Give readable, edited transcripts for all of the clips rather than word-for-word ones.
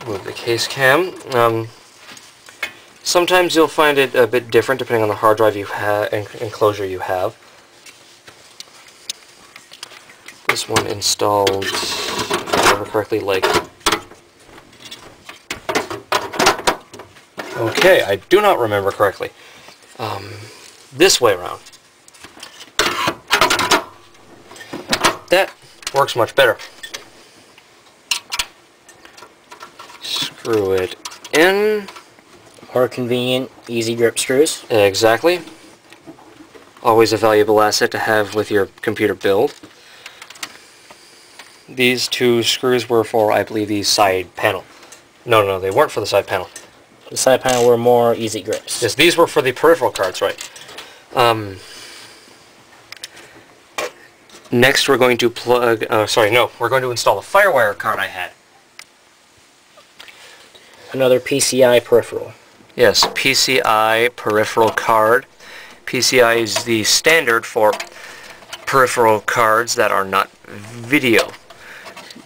Move the case cam. Sometimes you'll find it a bit different depending on the hard drive you have and enclosure you have. This one installed, if I remember correctly, like... Okay, I do not remember correctly. This way around. That works much better. Screw it in. More convenient, easy grip screws. Exactly. Always a valuable asset to have with your computer build. These two screws were for, I believe, the side panel. No, they weren't for the side panel. The side panel were more easy grips. Yes, these were for the peripheral cards, right. Next we're going to plug, we're going to install the FireWire card I had. Another PCI peripheral. Yes, PCI peripheral card. PCI is the standard for peripheral cards that are not video.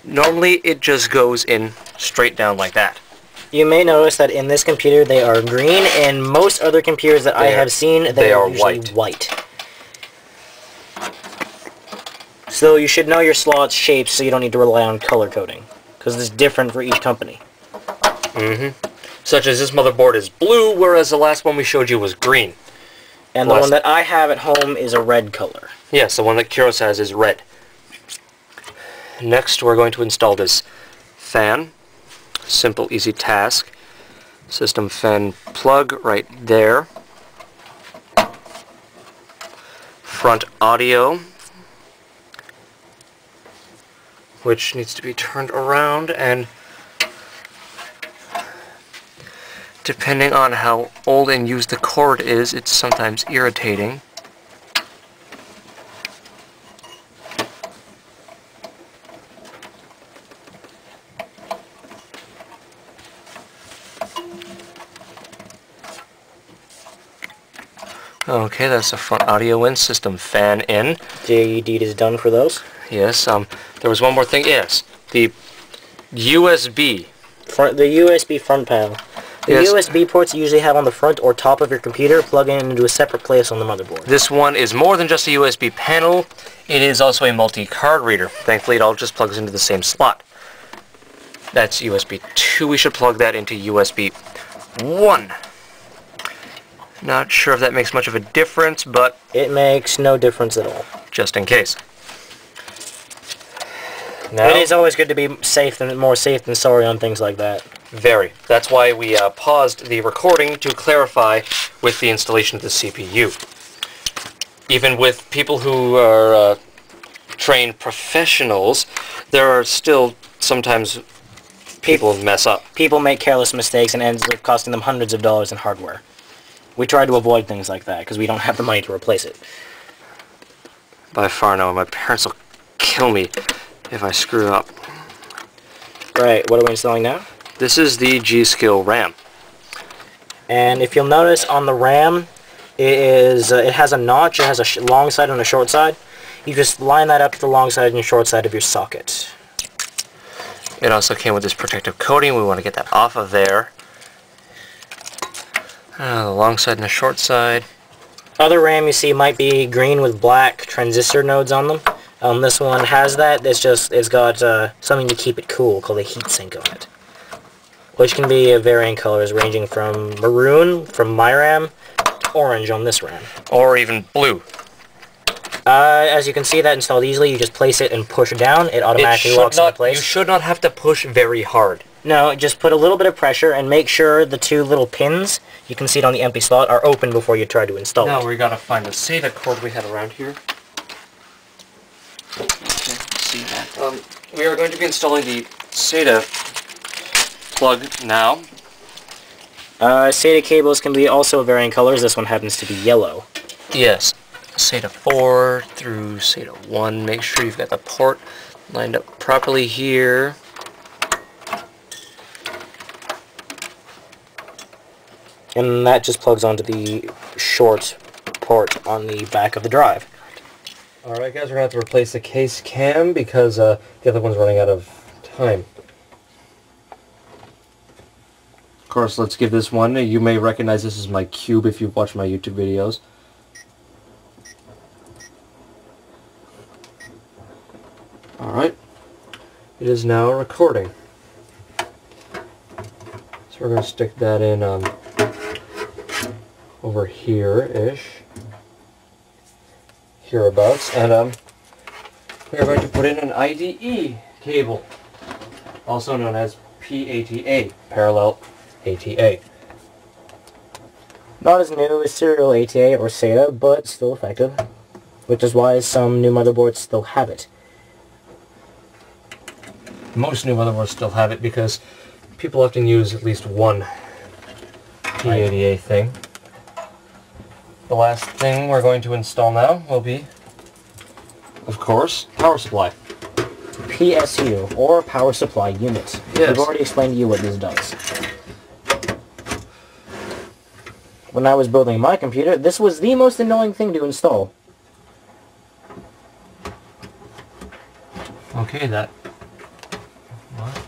Normally it just goes in straight down like that. You may notice that in this computer they are green, and most other computers that I have seen, they are usually white. So you should know your slot's shapes so you don't need to rely on color coding, because it's different for each company. Such as this motherboard is blue, whereas the last one we showed you was green. And the one that I have at home is a red color. Yes, the one that Kuros has is red. Next we're going to install this fan. Simple, easy task. System fan plug right there. Front audio, which needs to be turned around, and depending on how old and used the cord is, it's sometimes irritating. Okay, that's the front audio in, system fan in. The deed is done for those. Yes, there was one more thing. Yes, the USB. The USB front panel. The USB ports you usually have on the front or top of your computer plug in into a separate place on the motherboard. This one is more than just a USB panel. It is also a multi-card reader. Thankfully, it all just plugs into the same slot. That's USB 2. We should plug that into USB 1. Not sure if that makes much of a difference, but... It makes no difference at all. Just in case. Now, it is always good to be safe and more safe than sorry on things like that. Very. That's why we paused the recording to clarify with the installation of the CPU. Even with people who are trained professionals, there are still sometimes people mess up. People make careless mistakes and it ends up costing them hundreds of dollars in hardware. We try to avoid things like that because we don't have the money to replace it. By far, no. My parents will kill me if I screw up. Right, what are we installing now? This is the G-Skill RAM. And if you'll notice on the RAM, it has a notch, it has a long side and a short side. You just line that up to the long side and short side of your socket. It also came with this protective coating. We want to get that off of there. The long side and the short side. Other RAM you see might be green with black transistor nodes on them. This one has that. It's got something to keep it cool called a heatsink on it, which can be of varying colors, ranging from maroon from my RAM to orange on this RAM, or even blue. As you can see, that installed easily. You just place it and push down. It automatically locks into place. You should not have to push very hard. No, just put a little bit of pressure and make sure the two little pins, you can see it on the empty slot, are open before you try to install it. Now we gotta find the SATA cord we had around here. Okay, see that. We are going to be installing the SATA plug now. SATA cables can be also varying colors. This one happens to be yellow. Yes. SATA 4 through SATA 1. Make sure you've got the port lined up properly here. And that just plugs onto the short port on the back of the drive. Alright guys, we're going to have to replace the case cam because the other one's running out of time. Of course, let's give this one. You may recognize this as my cube if you've watched my YouTube videos. Alright. It is now recording. So we're going to stick that in over here-ish. Hereabouts. And we are going to put in an IDE cable, also known as PATA, parallel ATA. Not as new as serial ATA or SATA, but still effective, which is why some new motherboards still have it. Most new motherboards still have it because people often use at least one PATA thing. The last thing we're going to install now will be, of course, power supply. PSU, or power supply unit. Yes. I've already explained to you what this does. When I was building my computer, this was the most annoying thing to install. Okay, that... What?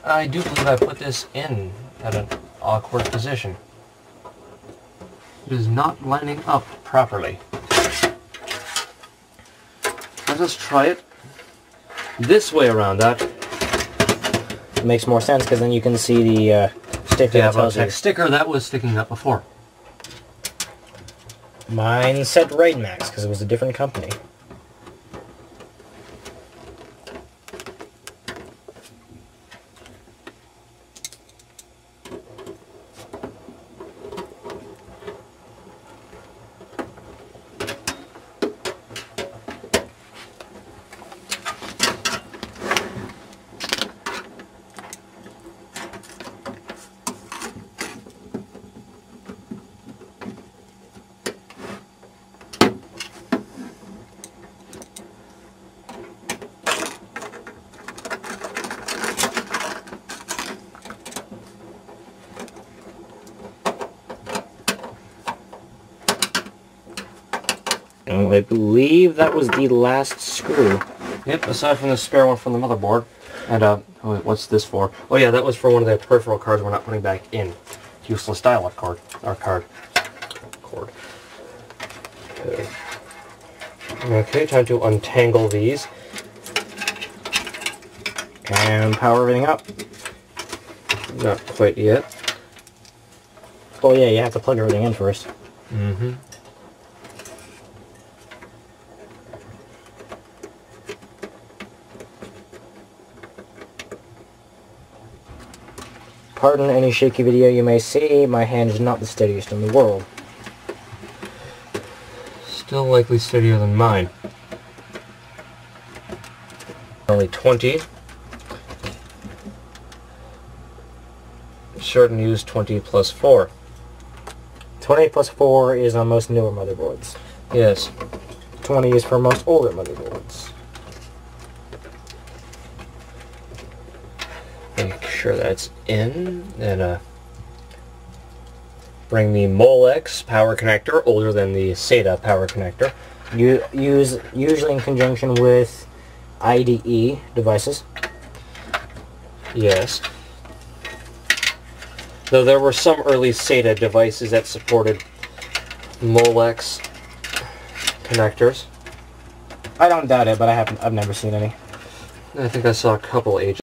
I do believe I put this in at an awkward position. It is not lining up properly. Let us try it this way around that. It makes more sense because then you can see the sticker that tells you. Sticker that was sticking up before. Mine said Raidmax because it was a different company. And I believe that was the last screw. Yep, aside from the spare one from the motherboard. And, oh wait, what's this for? Oh yeah, that was for one of the peripheral cards we're not putting back in. Useless dial-up card. Cord. Okay, time to untangle these. And power everything up. Not quite yet. Oh yeah, you have to plug everything in first. Mm-hmm. Pardon any shaky video you may see, my hand is not the steadiest in the world. Still likely steadier than mine. Only 20. Short and use 20 plus 4. 20 plus 4 is on most newer motherboards. Yes. 20 is for most older motherboards. Make sure that's in, and bring the Molex power connector, older than the SATA power connector. You use usually in conjunction with IDE devices. Yes. Though there were some early SATA devices that supported Molex connectors. I don't doubt it, but I've never seen any. I think I saw a couple ages